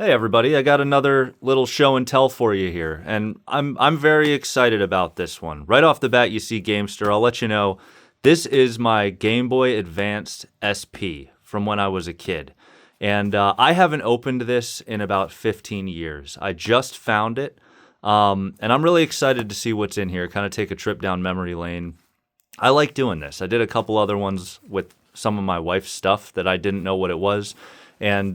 Hey everybody, I got another little show and tell for you here, and I'm very excited about this one. Right off the bat, you see Gamester. I'll let you know, this is my Game Boy Advanced SP from when I was a kid. And I haven't opened this in about 15 years. I just found it, and I'm really excited to see what's in here, kind of take a trip down memory lane. I like doing this. I did a couple other ones with some of my wife's stuff that I didn't know what it was. And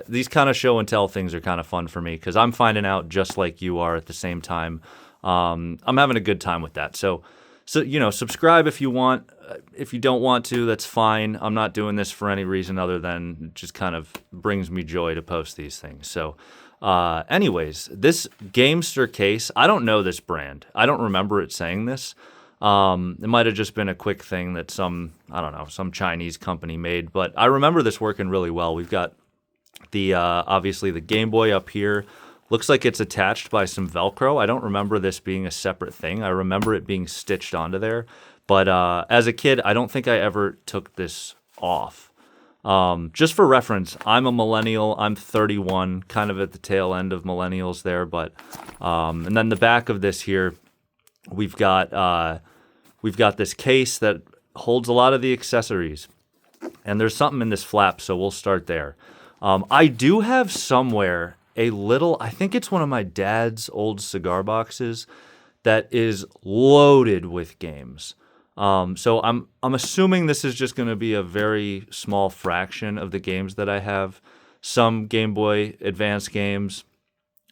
these kind of show and tell things are kind of fun for me because I'm finding out just like you are at the same time. I'm having a good time with that. So subscribe if you want. If you don't want to, that's fine. I'm not doing this for any reason other than it just kind of brings me joy to post these things. So anyways, this Gamester case, I don't know this brand. I don't remember it saying this. It might have just been a quick thing that some Chinese company made, but I remember this working really well. We've got the, obviously the Game Boy up here. Looks like it's attached by some Velcro. I don't remember this being a separate thing. I remember it being stitched onto there, but, as a kid, I don't think I ever took this off. Just for reference, I'm a millennial. I'm 31, kind of at the tail end of millennials there, but, and then the back of this here, we've got this case that holds a lot of the accessories, and there's something in this flap, so we'll start there. I do have somewhere a little, I think it's one of my dad's old cigar boxes that is loaded with games. So I'm assuming this is just going to be a very small fraction of the games that I have. Some Game Boy Advance games,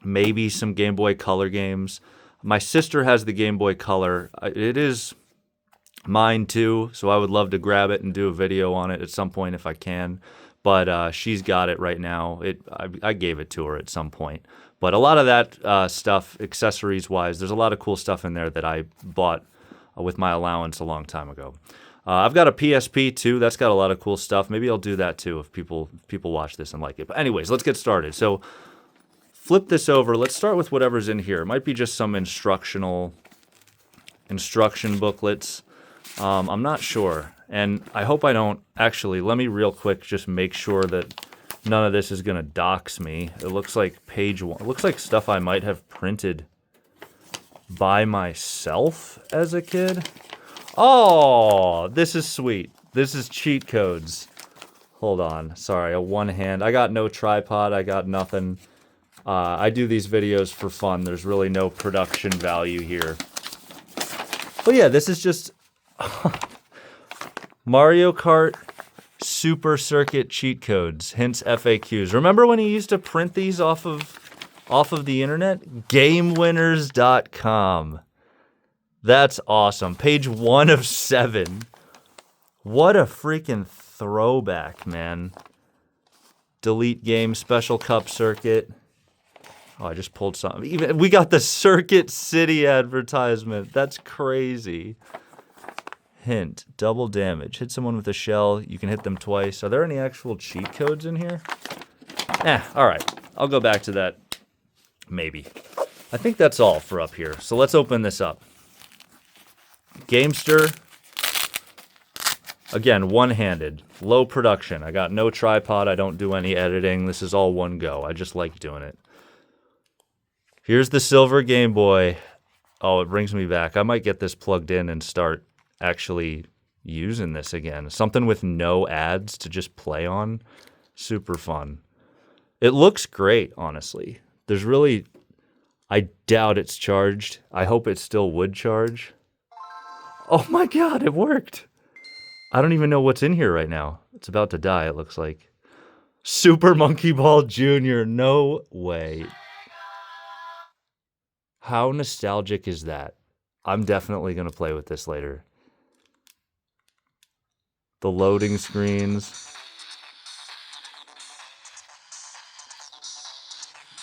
maybe some Game Boy Color games. My sister has the Game Boy Color. It is mine too, so I would love to grab it and do a video on it at some point if I can. But she's got it right now. I gave it to her at some point. But a lot of that stuff, accessories-wise, there's a lot of cool stuff in there that I bought with my allowance a long time ago. I've got a PSP too. That's got a lot of cool stuff. Maybe I'll do that too if people watch this and like it. But anyways, let's get started. So flip this over. Let's start with whatever's in here. It might be just some instruction booklets. I'm not sure. And I hope I don't actually, let me real quick just make sure that none of this is going to dox me. It looks like page one. It looks like stuff I might have printed by myself as a kid. Oh, this is sweet. This is cheat codes. Hold on. Sorry, a one hand. I got no tripod. I got nothing. I do these videos for fun. There's really no production value here. But yeah, this is just Mario Kart Super Circuit cheat codes, hence FAQs. Remember when you used to print these off of the internet? GameWinners.com. That's awesome. Page 1 of 7. What a freaking throwback, man. Delete game, special cup circuit. Oh, I just pulled something. Even we got the Circuit City advertisement. That's crazy. Hint, double damage. Hit someone with a shell. You can hit them twice. Are there any actual cheat codes in here? All right. I'll go back to that. Maybe. I think that's all for up here. So let's open this up. Gamester. Again, one-handed. Low production. I got no tripod. I don't do any editing. This is all one go. I just like doing it. Here's the silver Game Boy. Oh, it brings me back. I might get this plugged in and start actually using this again. Something with no ads to just play on. Super fun. It looks great, honestly. There's really... I doubt it's charged. I hope it still would charge. Oh my god, it worked! I don't even know what's in here right now. It's about to die, it looks like. Super Monkey Ball Jr. No way. How nostalgic is that? I'm definitely going to play with this later. The loading screens.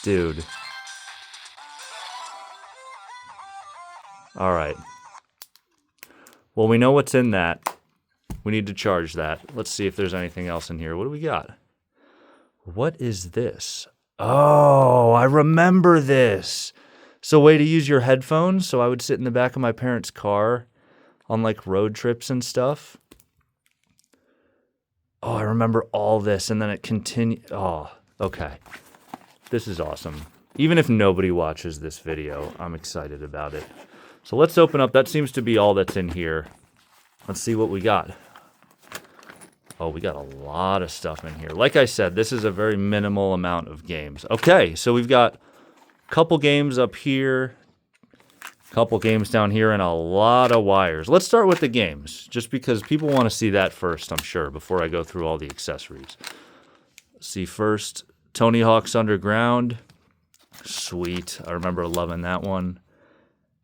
Dude. Alright. Well, we know what's in that. We need to charge that. Let's see if there's anything else in here. What do we got? What is this? Oh, I remember this. So, way to use your headphones. So I would sit in the back of my parents' car on like road trips and stuff. Oh, I remember all this, and then it continued. Oh, okay. This is awesome. Even if nobody watches this video, I'm excited about it. So let's open up. That seems to be all that's in here. Let's see what we got. Oh, we got a lot of stuff in here. Like I said, this is a very minimal amount of games. Okay, so we've got a couple games up here, a couple games down here, and a lot of wires. Let's start with the games, just because people want to see that first, I'm sure, before I go through all the accessories. Let's see first, Tony Hawk's Underground. Sweet. I remember loving that one.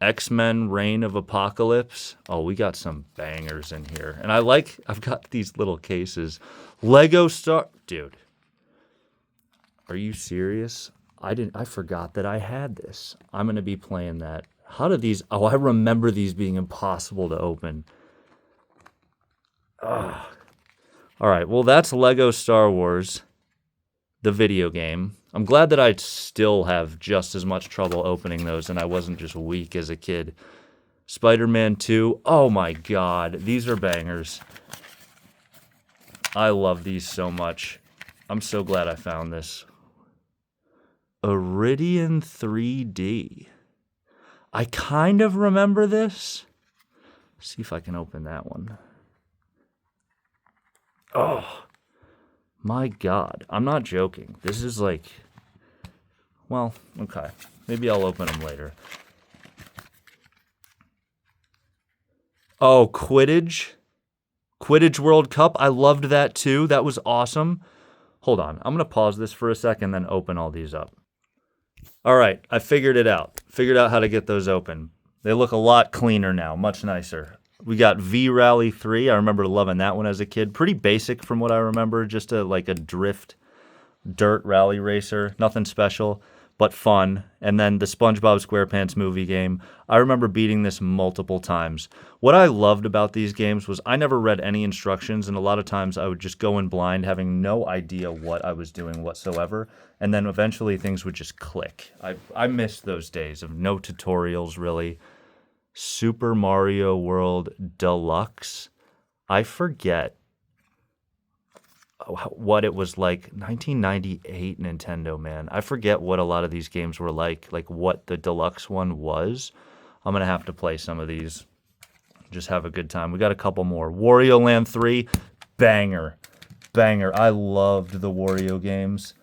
X-Men Reign of Apocalypse. Oh, we got some bangers in here. And I've got these little cases. Lego Star... Dude. Are you serious? I forgot that I had this. I'm going to be playing that. How do these... Oh, I remember these being impossible to open. Ugh. All right, well, that's Lego Star Wars, the video game. I'm glad that I still have just as much trouble opening those and I wasn't just weak as a kid. Spider-Man 2. Oh my god. These are bangers. I love these so much. I'm so glad I found this. Iridian 3D. I kind of remember this. Let's see if I can open that one. Oh. My god, I'm not joking. This is like, well, okay. Maybe I'll open them later. Oh, Quidditch. Quidditch World Cup. I loved that too. That was awesome. Hold on. I'm going to pause this for a second, then open all these up. All right, I figured it out. Figured out how to get those open. They look a lot cleaner now, much nicer. We got V-Rally 3. I remember loving that one as a kid. Pretty basic from what I remember. Just like a drift dirt rally racer. Nothing special, but fun. And then the SpongeBob SquarePants movie game. I remember beating this multiple times. What I loved about these games was I never read any instructions, and a lot of times I would just go in blind, having no idea what I was doing whatsoever. And then eventually things would just click. I missed those days of no tutorials, really. Super Mario World Deluxe. I forget what it was like. 1998 Nintendo, man. I forget what a lot of these games were like what the deluxe one was. I'm going to have to play some of these. Just have a good time. We got a couple more. Wario Land 3. Banger. Banger. I loved the Wario games.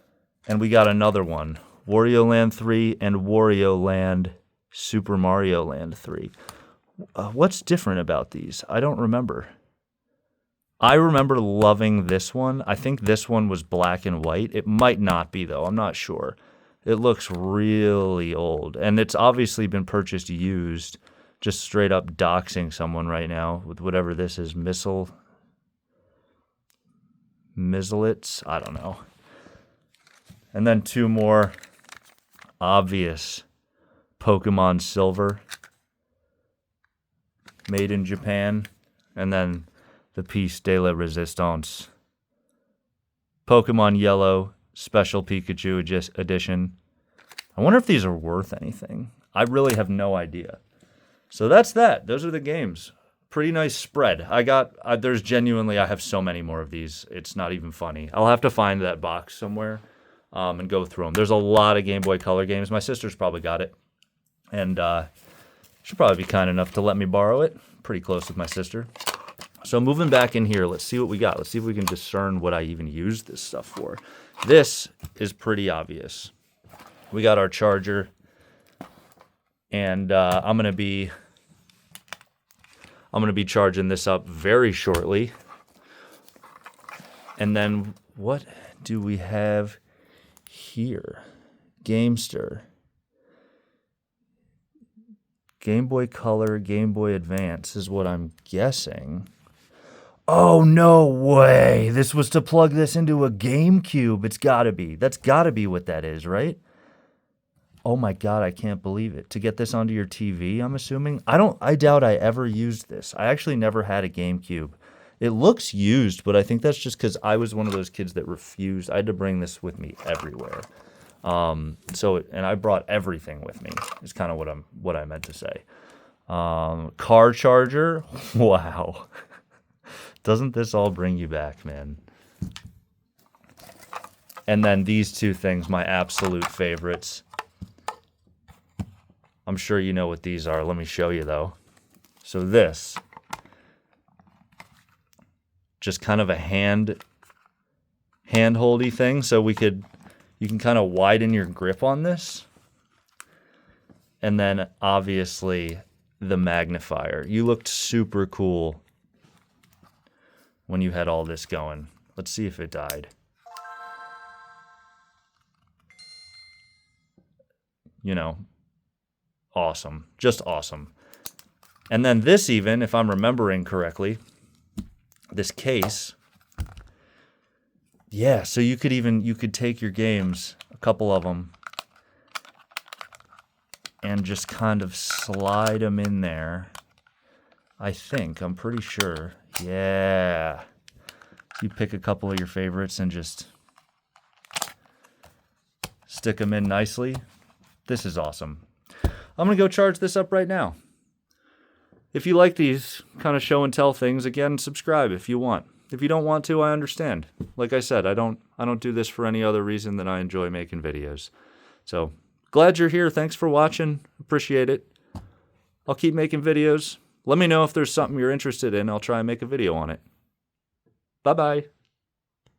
And we got another one. Wario Land 3 and Wario Land Super Mario Land 3. What's different about these? I don't remember. I remember loving this one. I think this one was black and white. It might not be, though. I'm not sure. It looks really old. And it's obviously been purchased used. Just straight up doxing someone right now with whatever this is. Mizzlets? I don't know. And then two more obvious. Pokemon Silver, made in Japan, and then the Piece de la Resistance. Pokemon Yellow, Special Pikachu Edition. I wonder if these are worth anything. I really have no idea. So that's that. Those are the games. Pretty nice spread. I have so many more of these. It's not even funny. I'll have to find that box somewhere and go through them. There's a lot of Game Boy Color games. My sister's probably got it. And she'll probably be kind enough to let me borrow it. Pretty close with my sister. So moving back in here, let's see what we got. Let's see if we can discern what I even use this stuff for. This is pretty obvious. We got our charger. And I'm gonna be charging this up very shortly. And then what do we have here? Gamester. Game Boy Color, Game Boy Advance is what I'm guessing. Oh, no way. This was to plug this into a GameCube. It's gotta be. That's gotta be what that is, right? Oh my god, I can't believe it. To get this onto your TV, I'm assuming? I doubt I ever used this. I actually never had a GameCube. It looks used, but I think that's just because I was one of those kids that refused. I had to bring this with me everywhere. And I brought everything with me. Is kind of what I meant to say. Car charger. Wow. Doesn't this all bring you back, man? And then these two things, my absolute favorites. I'm sure you know what these are. Let me show you, though. So this, just kind of a hand-holdy thing. So you can kind of widen your grip on this. And then, obviously, the magnifier. You looked super cool when you had all this going. Let's see if it died. You know, awesome. Just awesome. And then this even, if I'm remembering correctly, this case, yeah, so you could take your games, a couple of them, and just kind of slide them in there. I'm pretty sure. Yeah. You pick a couple of your favorites and just stick them in nicely. This is awesome. I'm going to go charge this up right now. If you like these kind of show and tell things, again, subscribe if you want. If you don't want to, I understand. Like I said, I don't do this for any other reason than I enjoy making videos. So, glad you're here. Thanks for watching. Appreciate it. I'll keep making videos. Let me know if there's something you're interested in. I'll try and make a video on it. Bye-bye.